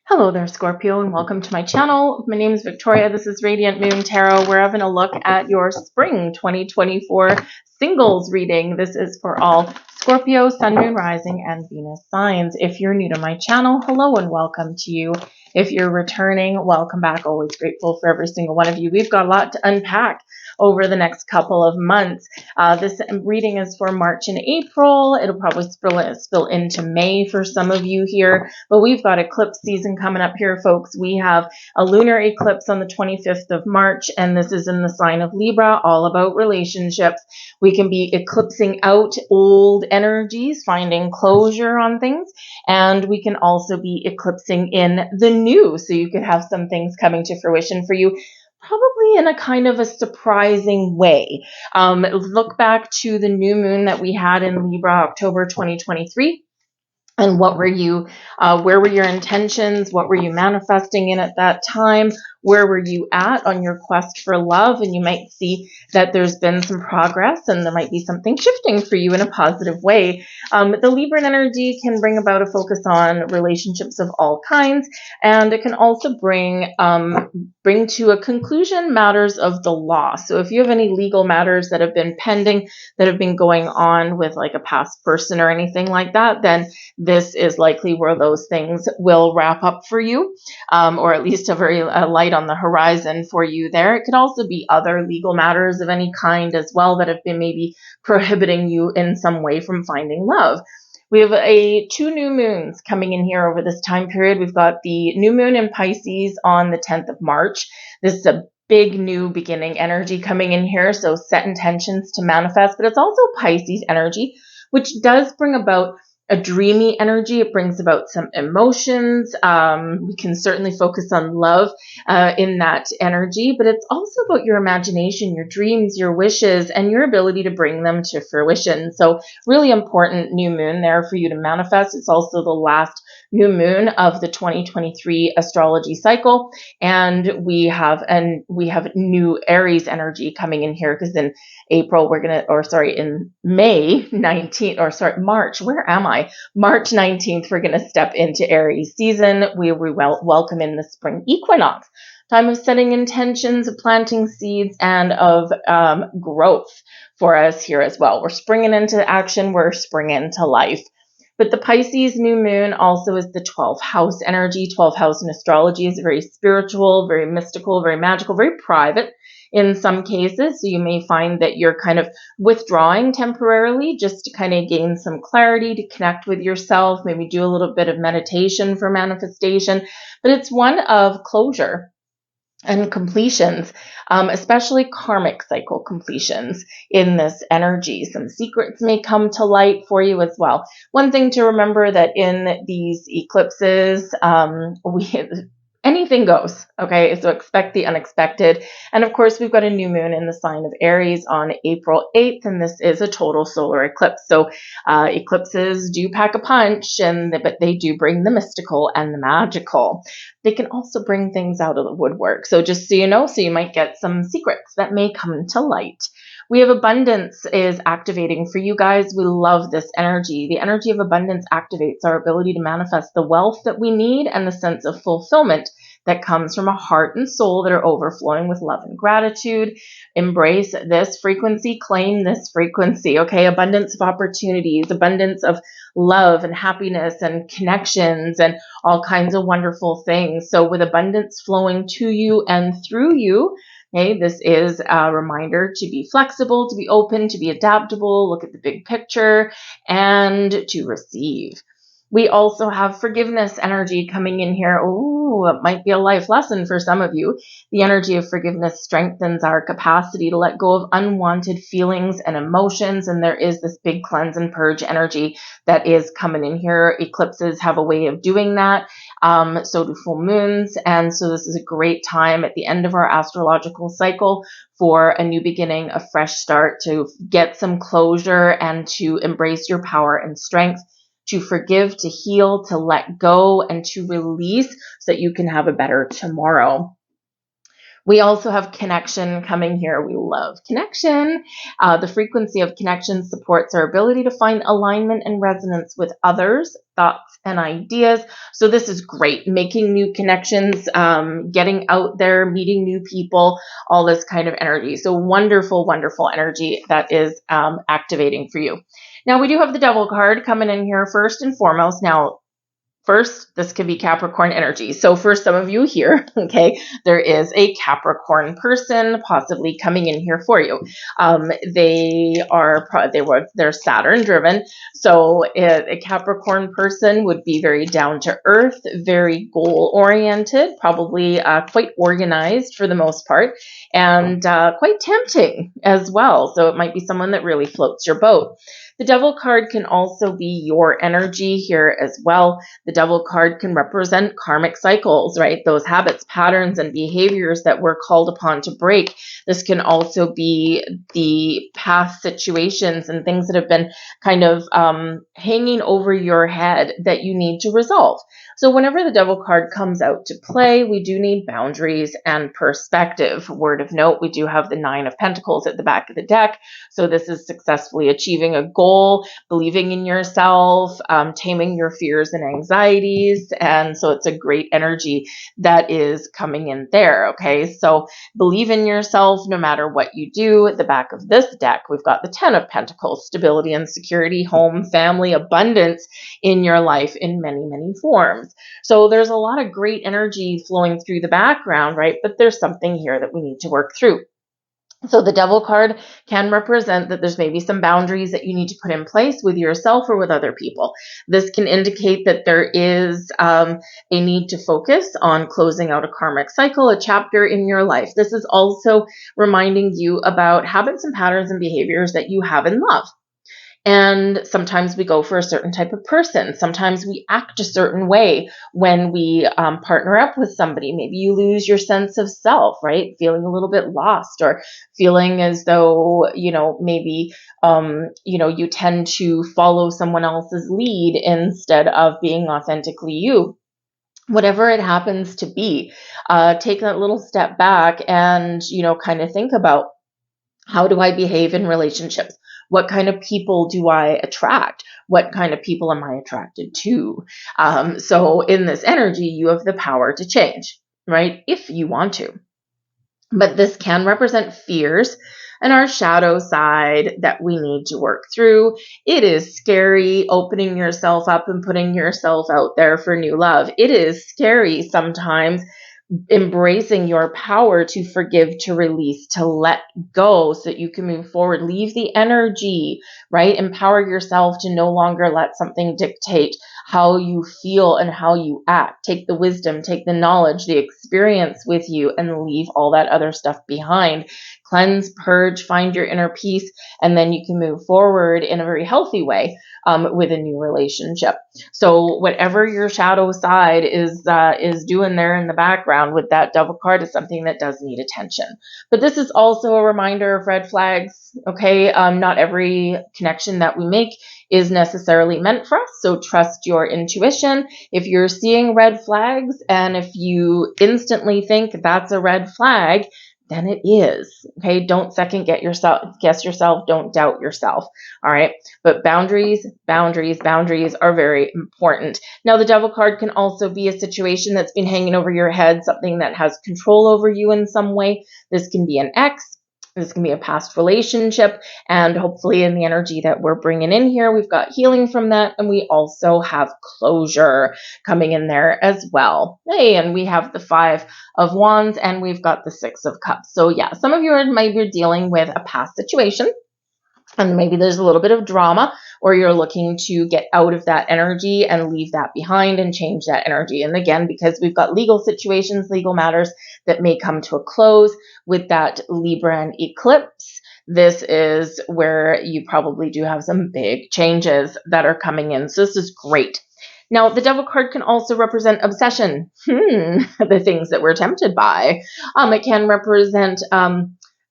Hello there, Scorpio, and welcome to my channel. My name is Victoria. This is Radiant Moon Tarot. We're having a look at your spring 2024 singles reading. This is for all Scorpio, Sun, Moon, Rising, and Venus signs. If you're new to my channel, hello and welcome to you. If you're returning, welcome back. Always grateful for every single one of you. We've got a lot to unpack over the next couple of months. This reading is for March and April. It'll probably spill into May for some of you here, but we've got eclipse season coming up here, folks. We have a lunar eclipse on the 25th of March, and this is in the sign of Libra, all about relationships. We can be eclipsing out old energies, finding closure on things, and we can also be eclipsing in the new, so you could have some things coming to fruition for you, probably in a kind of a surprising way. Look back to the new moon that we had in Libra, October 2023. And what were you, where were your intentions? What were you manifesting in at that time? Where were you at on your quest for love? And you might see that there's been some progress and there might be something shifting for you in a positive way. The Libra energy can bring about a focus on relationships of all kinds, and it can also bring to a conclusion matters of the law. So if you have any legal matters that have been pending, that have been going on with like a past person or anything like that, then this is likely where those things will wrap up for you, or at least a light on the horizon for you there. It could also be other legal matters of any kind as well that have been maybe prohibiting you in some way from finding love. We have two new moons coming in here over this time period. We've got the new moon in Pisces on the 10th of March. This is a big new beginning energy coming in here, so set intentions to manifest, but it's also Pisces energy, which does bring about a dreamy energy. It brings about some emotions. We can certainly focus on love in that energy, but it's also about your imagination, your dreams, your wishes, and your ability to bring them to fruition. So really important new moon there for you to manifest. It's also the last new moon of the 2023 astrology cycle, and we have new Aries energy coming in here, because in in May 19th, March, where am I? March 19th, we're going to step into Aries season. We welcome in the spring equinox, time of setting intentions, of planting seeds, and of growth for us here as well. We're springing into action. We're springing into life. But the Pisces new moon also is the 12th house energy. 12th house in astrology is very spiritual, very mystical, very magical, very private in some cases. So you may find that you're kind of withdrawing temporarily just to kind of gain some clarity, to connect with yourself, maybe do a little bit of meditation for manifestation. But it's one of closure and completions, especially karmic cycle completions in this energy. Some secrets may come to light for you as well. One thing to remember, that in these eclipses, anything goes, okay? So expect the unexpected. And of course, we've got a new moon in the sign of Aries on April 8th, and this is a total solar eclipse. So eclipses do pack a punch, but they do bring the mystical and the magical. They can also bring things out of the woodwork. So just so you know, so you might get some secrets that may come to light. We have abundance is activating for you guys. We love this energy. The energy of abundance activates our ability to manifest the wealth that we need and the sense of fulfillment that comes from a heart and soul that are overflowing with love and gratitude. Embrace this frequency, claim this frequency, okay? Abundance of opportunities, abundance of love and happiness and connections and all kinds of wonderful things. So with abundance flowing to you and through you, okay, this is a reminder to be flexible, to be open, to be adaptable, look at the big picture, and to receive. We also have forgiveness energy coming in here. Oh, it might be a life lesson for some of you. The energy of forgiveness strengthens our capacity to let go of unwanted feelings and emotions, and there is this big cleanse and purge energy that is coming in here. Eclipses have a way of doing that. So do full moons, and so this is a great time at the end of our astrological cycle for a new beginning, a fresh start, to get some closure and to embrace your power and strength, to forgive, to heal, to let go, and to release so that you can have a better tomorrow. We also have connection coming here. We love connection. The frequency of connection supports our ability to find alignment and resonance with others, thoughts, and ideas. So this is great. Making new connections, getting out there, meeting new people, all this kind of energy. So wonderful, wonderful energy that is activating for you. Now we do have the Devil card coming in here first and foremost. Now, first, this could be Capricorn energy. So for some of you here, okay, there is a Capricorn person possibly coming in here for you. They're Saturn driven. So a Capricorn person would be very down to earth, very goal oriented, probably quite organized for the most part, and quite tempting as well. So it might be someone that really floats your boat. The Devil card can also be your energy here as well. The Devil card can represent karmic cycles, right? Those habits, patterns, and behaviors that we're called upon to break. This can also be the past situations and things that have been kind of hanging over your head that you need to resolve. So whenever the Devil card comes out to play, we do need boundaries and perspective. Word of note, we do have the Nine of Pentacles at the back of the deck. So this is successfully achieving a goal, believing in yourself, taming your fears and anxieties. And so it's a great energy that is coming in there. Okay. So believe in yourself no matter what you do. At the back of this deck, we've got the Ten of Pentacles, stability and security, home, family, abundance in your life in many, many forms. So there's a lot of great energy flowing through the background, right? But there's something here that we need to work through. So the Devil card can represent that there's maybe some boundaries that you need to put in place with yourself or with other people. This can indicate that there is a need to focus on closing out a karmic cycle, a chapter in your life. This is also reminding you about habits and patterns and behaviors that you have in love. And sometimes we go for a certain type of person. Sometimes we act a certain way when we partner up with somebody. Maybe you lose your sense of self, right? Feeling a little bit lost, or feeling as though, maybe, you tend to follow someone else's lead instead of being authentically you. Whatever it happens to be, take that little step back and, kind of think about, how do I behave in relationships? What kind of people do I attract? What kind of people am I attracted to? So in this energy, you have the power to change, right? If you want to. But this can represent fears and our shadow side that we need to work through. It is scary opening yourself up and putting yourself out there for new love. It is scary sometimes embracing your power to forgive, to release, to let go so that you can move forward. Leave the energy, right? Empower yourself to no longer let something dictate how you feel and how you act. Take the wisdom, take the knowledge, the experience with you, and leave all that other stuff behind. Cleanse, purge, find your inner peace, and then you can move forward in a very healthy way with a new relationship. So whatever your shadow side is doing there in the background with that Devil card is something that does need attention. But this is also a reminder of red flags. Okay, not every connection that we make is necessarily meant for us. So trust your intuition. If you're seeing red flags and if you instantly think that's a red flag, then it is. Okay, don't guess yourself, don't doubt yourself. All right, but boundaries are very important. Now, the Devil card can also be a situation that's been hanging over your head, something that has control over you in some way. This can be an ex. This can be a past relationship, and hopefully in the energy that we're bringing in here, we've got healing from that, and we also have closure coming in there as well. Hey, and we have the Five of Wands, and we've got the Six of Cups. So yeah, some of you might be dealing with a past situation, and maybe there's a little bit of drama, or you're looking to get out of that energy and leave that behind and change that energy. And again, because we've got legal situations, legal matters that may come to a close with that Libra and eclipse, this is where you probably do have some big changes that are coming in. So this is great. Now, the Devil card can also represent obsession, the things that we're tempted by. It can represent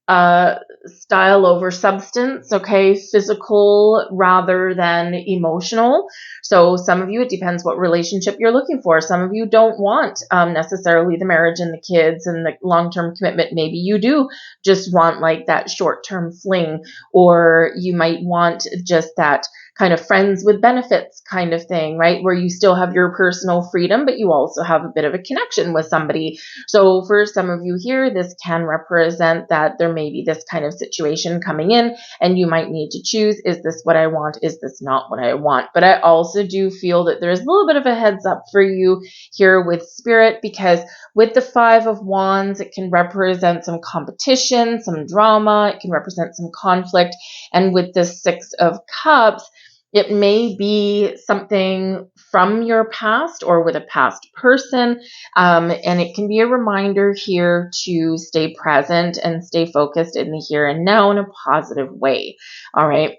style over substance, okay? Physical rather than emotional. So some of you, it depends what relationship you're looking for. Some of you don't want necessarily the marriage and the kids and the long-term commitment. Maybe you do just want like that short-term fling, or you might want just that kind of friends with benefits kind of thing, right? Where you still have your personal freedom, but you also have a bit of a connection with somebody. So for some of you here, this can represent that there may be this kind of situation coming in, and you might need to choose, is this what I want? Is this not what I want? But I also do feel that there's a little bit of a heads up for you here with Spirit, because with the Five of Wands, it can represent some competition, some drama, it can represent some conflict. And with the Six of Cups, it may be something from your past or with a past person, and it can be a reminder here to stay present and stay focused in the here and now in a positive way. All right.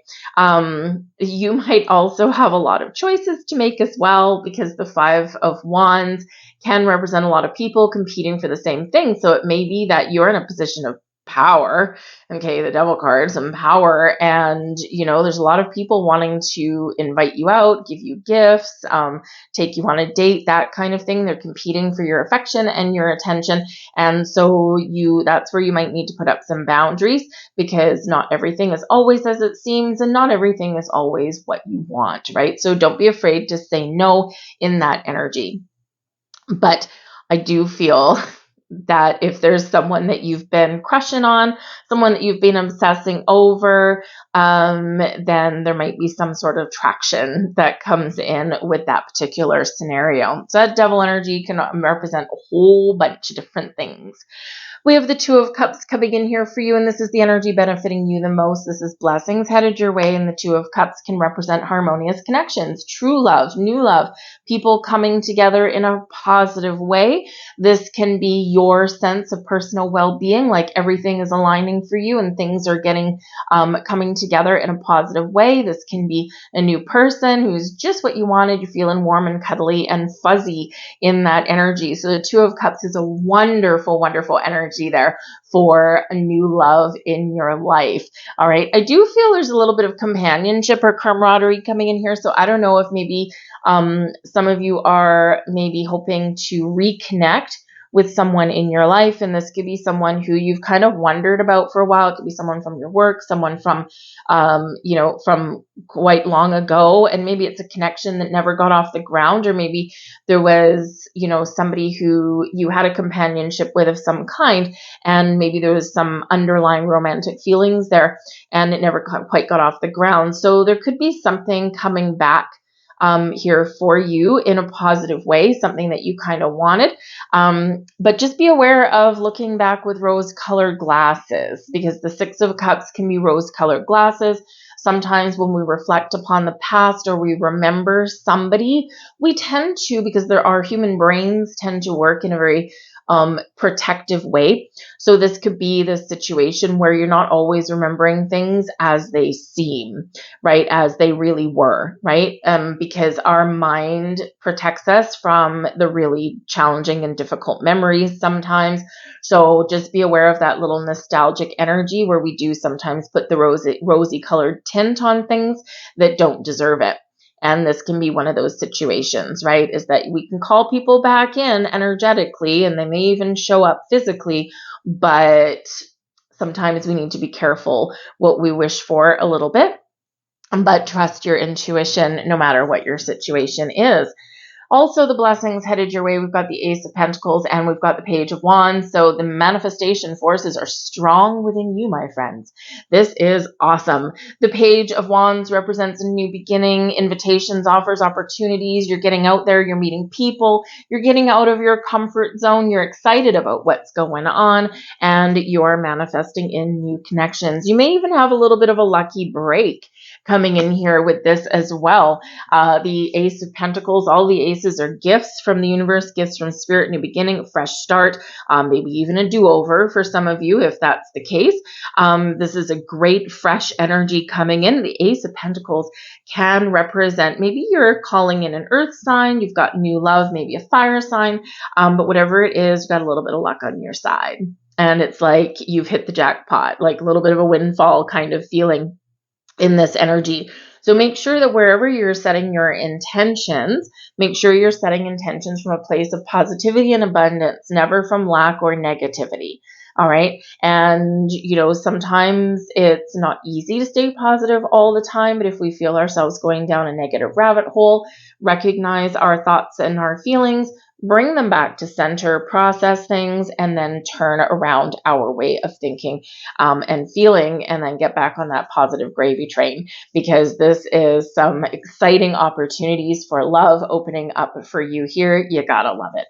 You might also have a lot of choices to make as well, because the Five of Wands can represent a lot of people competing for the same thing. So it may be that you're in a position of power. Okay, the Devil card, some power, and there's a lot of people wanting to invite you out, give you gifts, take you on a date, that kind of thing. They're competing for your affection and your attention, and so that's where you might need to put up some boundaries, because not everything is always as it seems, and not everything is always what you want, right? So don't be afraid to say no in that energy. But I do feel that if there's someone that you've been crushing on, someone that you've been obsessing over, then there might be some sort of traction that comes in with that particular scenario. So that Devil energy can represent a whole bunch of different things. We have the Two of Cups coming in here for you, and this is the energy benefiting you the most. This is blessings headed your way, and the Two of Cups can represent harmonious connections, true love, new love, people coming together in a positive way. This can be your sense of personal well-being, like everything is aligning for you and things are getting coming together in a positive way. This can be a new person who's just what you wanted. You're feeling warm and cuddly and fuzzy in that energy. So the Two of Cups is a wonderful, wonderful energy there for a new love in your life. All right. I do feel there's a little bit of companionship or camaraderie coming in here. So I don't know if maybe some of you are maybe hoping to reconnect with someone in your life, and this could be someone who you've kind of wondered about for a while. It could be someone from your work, someone from from quite long ago, and maybe it's a connection that never got off the ground, or maybe there was somebody who you had a companionship with of some kind, and maybe there was some underlying romantic feelings there, and it never quite got off the ground. So there could be something coming back here for you in a positive way, something that you kind of wanted. But just be aware of looking back with rose-colored glasses, because the Six of Cups can be rose-colored glasses. Sometimes when we reflect upon the past or we remember somebody, we tend to, because our human brains tend to work in a very protective way. So this could be the situation where you're not always remembering things as they seem, right? As they really were, right? Because our mind protects us from the really challenging and difficult memories sometimes. So just be aware of that little nostalgic energy where we do sometimes put the rosy colored tint on things that don't deserve it. And this can be one of those situations, right? Is that we can call people back in energetically, and they may even show up physically, but sometimes we need to be careful what we wish for a little bit, but trust your intuition no matter what your situation is. Also, the blessings headed your way. We've got the Ace of Pentacles and we've got the Page of Wands. So the manifestation forces are strong within you, my friends. This is awesome. The Page of Wands represents a new beginning, invitations, offers, opportunities. You're getting out there. You're meeting people. You're getting out of your comfort zone. You're excited about what's going on, and you're manifesting in new connections. You may even have a little bit of a lucky break coming in here with this as well. The Ace of Pentacles, all the aces are gifts from the universe, gifts from spirit, new beginning, fresh start, maybe even a do-over for some of you if that's the case. This is a great fresh energy coming in. The Ace of Pentacles can represent, maybe you're calling in an earth sign, you've got new love, maybe a fire sign, but whatever it is, you've got a little bit of luck on your side. and it's like you've hit the jackpot, like a little bit of a windfall kind of feeling in this energy. So make sure that wherever you're setting your intentions, make sure you're setting intentions from a place of positivity and abundance, never from lack or negativity. All right. And, sometimes it's not easy to stay positive all the time, but if we feel ourselves going down a negative rabbit hole, recognize our thoughts and our feelings, bring them back to center, process things, and then turn around our way of thinking and feeling, and then get back on that positive gravy train, because this is some exciting opportunities for love opening up for you here. You gotta love it.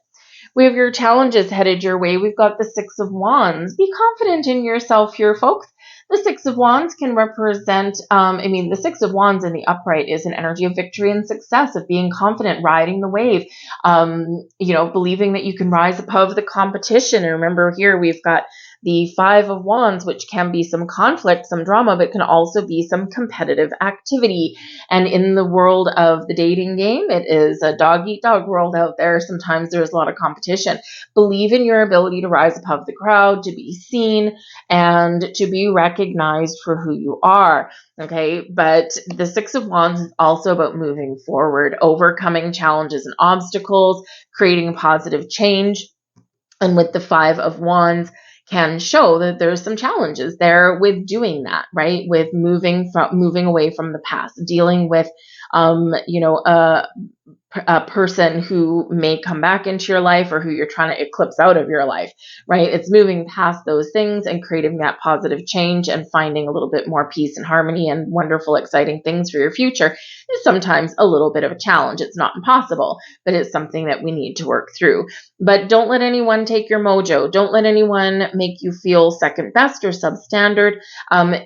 We have your challenges headed your way. We've got the Six of Wands. Be confident in yourself here, folks. The Six of Wands can represent, the Six of Wands in the upright is an energy of victory and success, of being confident, riding the wave, believing that you can rise above the competition. And remember here, we've got the Five of Wands, which can be some conflict, some drama, but can also be some competitive activity. And in the world of the dating game, it is a dog-eat-dog world out there. Sometimes there's a lot of competition. Believe in your ability to rise above the crowd, to be seen, and to be recognized for who you are. Okay, but the Six of Wands is also about moving forward, overcoming challenges and obstacles, creating positive change. And with the Five of Wands, can show that there's some challenges there with doing that, right? With moving away from the past, dealing with, a person who may come back into your life, or who you're trying to eclipse out of your life, right? It's moving past those things and creating that positive change and finding a little bit more peace and harmony and wonderful, exciting things for your future is sometimes a little bit of a challenge. It's not impossible, but it's something that we need to work through. But don't let anyone take your mojo. Don't let anyone make you feel second best or substandard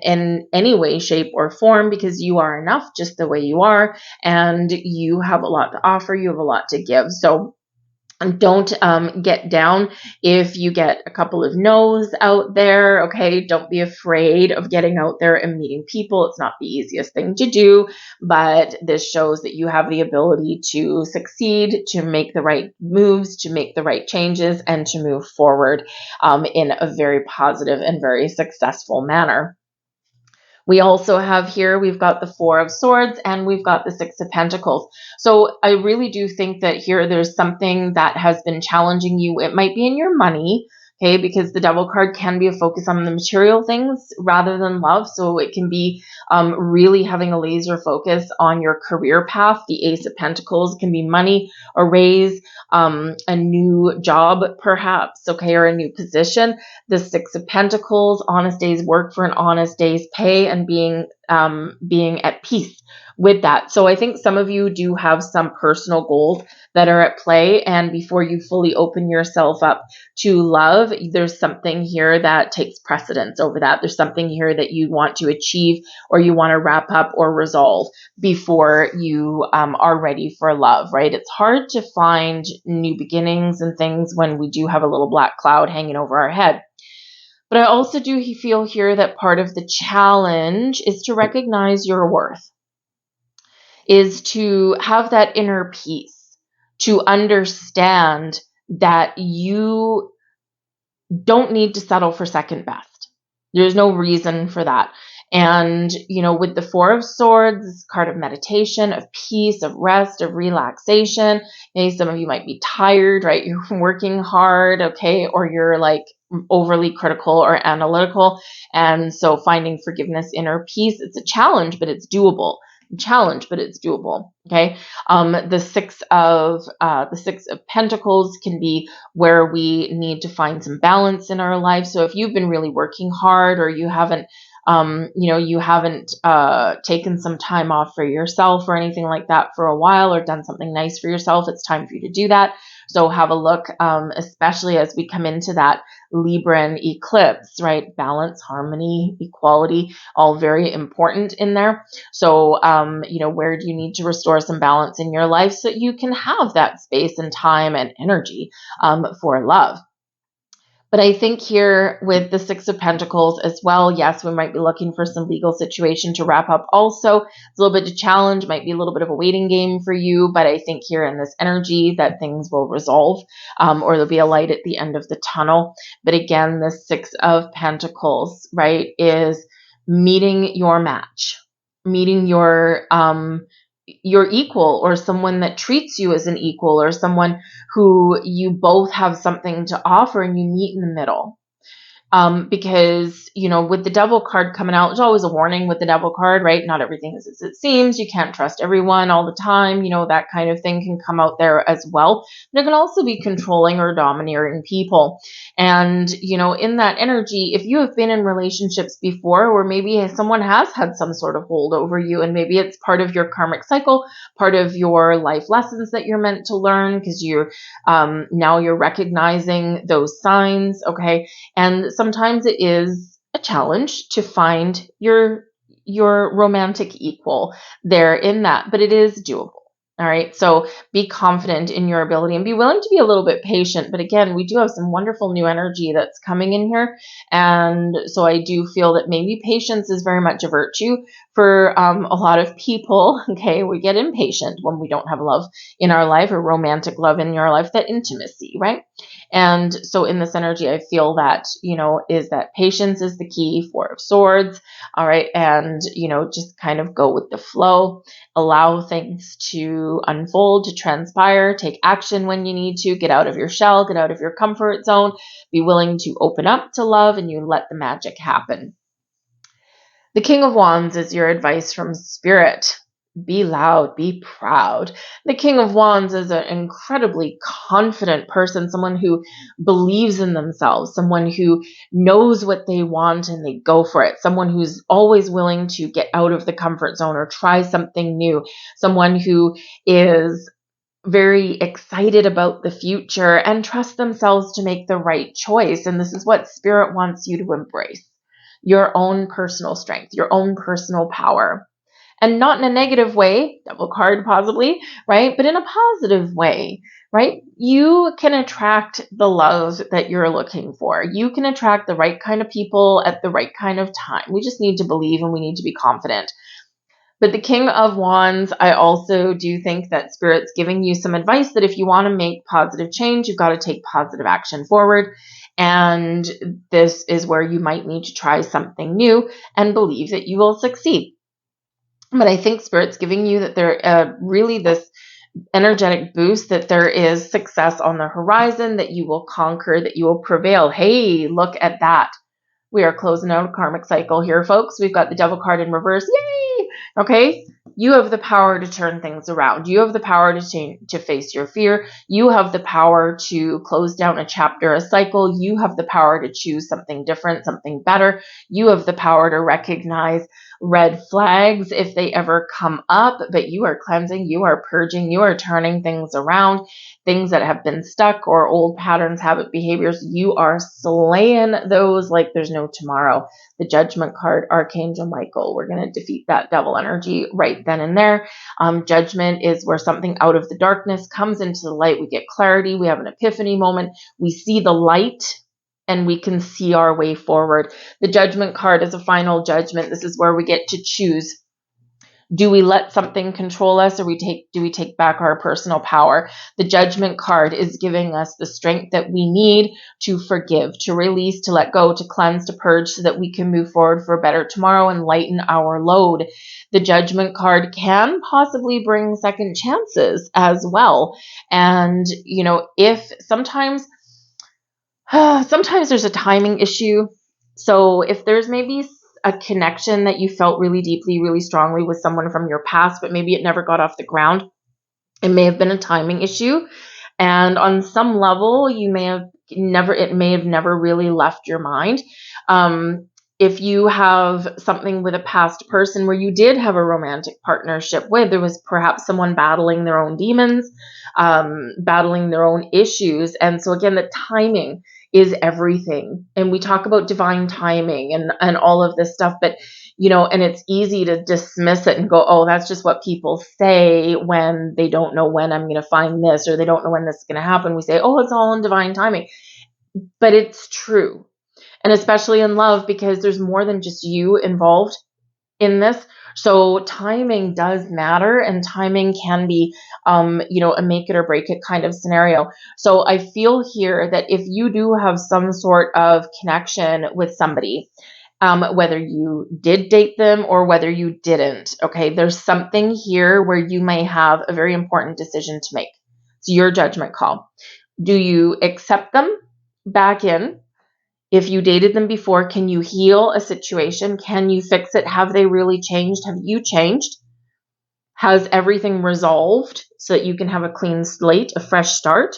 in any way, shape, or form, because you are enough just the way you are, and you have a lot to offer. You have a lot to give. So don't get down if you get a couple of no's out there, okay? Don't be afraid of getting out there and meeting people. It's not the easiest thing to do, but this shows that you have the ability to succeed, to make the right moves, to make the right changes, and to move forward in a very positive and very successful manner. We also have here, we've got the Four of Swords and we've got the Six of Pentacles. So I really do think that here there's something that has been challenging you. It might be in your money, okay, because the Devil card can be a focus on the material things rather than love. So it can be really having a laser focus on your career path. The Ace of Pentacles can be money, a raise, a new job perhaps, okay, or a new position. The Six of Pentacles, honest day's work for an honest day's pay, and being at peace with that. So I think some of you do have some personal goals that are at play, and before you fully open yourself up to love, there's something here that takes precedence over that. There's something here that you want to achieve, or you want to wrap up or resolve before you are ready for love, right? It's hard to find new beginnings and things when we do have a little black cloud hanging over our head. But I also do feel here that part of the challenge is to recognize your worth, is to have that inner peace, to understand that you don't need to settle for second best. There's no reason for that. And, with the Four of Swords, card of meditation, of peace, of rest, of relaxation. Okay, some of you might be tired, right? You're working hard, okay? Or you're like overly critical or analytical. And so finding forgiveness, inner peace, it's a challenge, but it's doable. Okay. The Six of Pentacles can be where we need to find some balance in our life. So if you've been really working hard, or you haven't taken some time off for yourself or anything like that for a while, or done something nice for yourself, it's time for you to do that. So have a look, especially as we come into that Libran eclipse, right? Balance, harmony, equality, all very important in there. So, where do you need to restore some balance in your life so that you can have that space and time and energy for love? But I think here with the Six of Pentacles as well, yes, we might be looking for some legal situation to wrap up also. It's a little bit of a challenge, might be a little bit of a waiting game for you, but I think here in this energy that things will resolve, or there'll be a light at the end of the tunnel. But again, the Six of Pentacles, right, is meeting your match, meeting your equal, or someone that treats you as an equal, or someone who you both have something to offer and you meet in the middle. Because, with the Devil card coming out, there's always a warning with the Devil card, right? Not everything is as it seems. You can't trust everyone all the time. That kind of thing can come out there as well. But it can also be controlling or domineering people. And, in that energy, if you have been in relationships before where maybe someone has had some sort of hold over you, and maybe it's part of your karmic cycle, part of your life lessons that you're meant to learn, because now you're recognizing those signs, okay? And sometimes it is a challenge to find your romantic equal there in that, but it is doable. All right. So be confident in your ability and be willing to be a little bit patient. But again, we do have some wonderful new energy that's coming in here. And so I do feel that maybe patience is very much a virtue for a lot of people. Okay. We get impatient when we don't have love in our life, or romantic love in your life, that intimacy, right? And so in this energy, I feel that, is that patience is the key. Four of Swords. All right. And, just kind of go with the flow, allow things to unfold, to transpire, take action when you need to, get out of your shell, get out of your comfort zone, be willing to open up to love, and you let the magic happen. The King of Wands is your advice from Spirit. Be loud, be proud. The King of Wands is an incredibly confident person, someone who believes in themselves, someone who knows what they want and they go for it, someone who's always willing to get out of the comfort zone or try something new, someone who is very excited about the future and trust themselves to make the right choice. And this is what Spirit wants you to embrace: your own personal strength, your own personal power. And not in a negative way, Devil card possibly, right? But in a positive way, right? You can attract the love that you're looking for. You can attract the right kind of people at the right kind of time. We just need to believe, and we need to be confident. But the King of Wands, I also do think that Spirit's giving you some advice that if you want to make positive change, you've got to take positive action forward. And this is where you might need to try something new and believe that you will succeed. But I think Spirit's giving you that there really this energetic boost, that there is success on the horizon, that you will conquer, that you will prevail. Hey, look at that. We are closing out a karmic cycle here, folks. We've got the Devil card in reverse. Yay! Okay. You have the power to turn things around. You have the power to face your fear. You have the power to close down a chapter, a cycle. You have the power to choose something different, something better. You have the power to recognize red flags if they ever come up, but you are cleansing, you are purging, you are turning things around, things that have been stuck or old patterns, habit, behaviors. You are slaying those like there's no tomorrow. The Judgment card, Archangel Michael. We're going to defeat that devil energy right then and there. Judgment is where something out of the darkness comes into the light. We get clarity. We have an epiphany moment. We see the light, and we can see our way forward. The Judgment card is a final judgment. This is where we get to choose. Do we let something control us, or do we take back our personal power? The Judgment card is giving us the strength that we need to forgive, to release, to let go, to cleanse, to purge, so that we can move forward for a better tomorrow and lighten our load. The Judgment card can possibly bring second chances as well. And, if sometimes there's a timing issue. So if there's maybe a connection that you felt really deeply, really strongly with someone from your past, but maybe it never got off the ground, it may have been a timing issue. And on some level, it may have never really left your mind. If you have something with a past person where you did have a romantic partnership with, there was perhaps someone battling their own demons, battling their own issues. And so again, the timing is everything. And we talk about divine timing and all of this stuff, but and it's easy to dismiss it and go, oh, that's just what people say when they don't know when I'm going to find this, or they don't know when this is going to happen. We say, oh, it's all in divine timing. but it's true. And especially in love, because there's more than just you involved in this. So timing does matter, and timing can be, a make it or break it kind of scenario. So I feel here that if you do have some sort of connection with somebody, whether you did date them or whether you didn't, okay, there's something here where you may have a very important decision to make. It's your judgment call. Do you accept them back in? If you dated them before, can you heal a situation? Can you fix it? Have they really changed? Have you changed? Has everything resolved so that you can have a clean slate, a fresh start?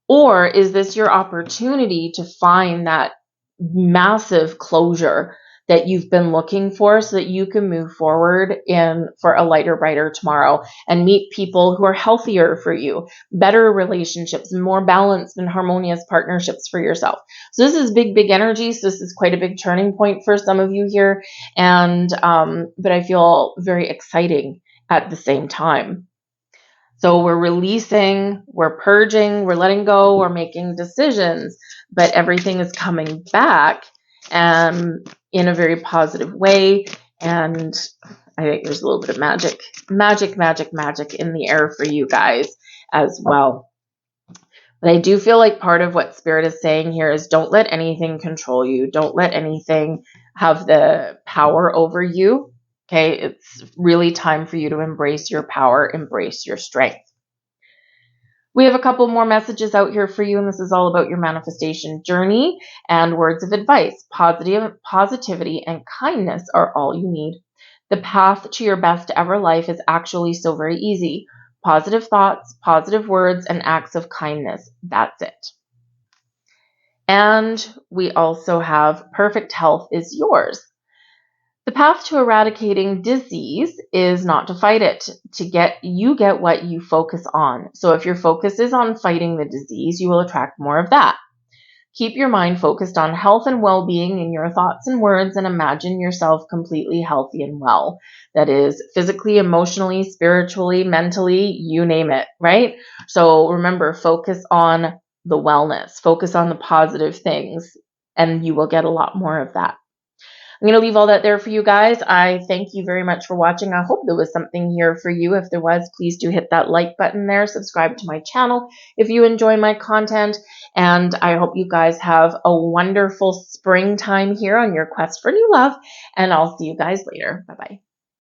Or is this your opportunity to find that massive closure that you've been looking for so that you can move forward in for a lighter, brighter tomorrow and meet people who are healthier for you, better relationships, more balanced and harmonious partnerships for yourself? So this is big, big energy. So this is quite a big turning point for some of you here. And, but I feel very exciting at the same time. So we're releasing, we're purging, we're letting go, we're making decisions, but everything is coming back in a very positive way. And I think there's a little bit of magic in the air for you guys as well. But I do feel like part of what Spirit is saying here is don't let anything control you. Don't let anything have the power over you. Okay, it's really time for you to embrace your power, embrace your strength. We have a couple more messages out here for you, and this is all about your manifestation journey and words of advice. Positivity and kindness are all you need. The path to your best ever life is actually so very easy. Positive thoughts, positive words, and acts of kindness. That's it. And we also have perfect health is yours. The path to eradicating disease is not to fight it. You get what you focus on. So if your focus is on fighting the disease, you will attract more of that. Keep your mind focused on health and well-being in your thoughts and words, and imagine yourself completely healthy and well. That is physically, emotionally, spiritually, mentally, you name it, right? So remember, focus on the wellness, focus on the positive things, and you will get a lot more of that. I'm going to leave all that there for you guys. I thank you very much for watching. I hope there was something here for you. If there was, please do hit that like button there. Subscribe to my channel if you enjoy my content. And I hope you guys have a wonderful springtime here on your quest for new love. And I'll see you guys later. Bye-bye.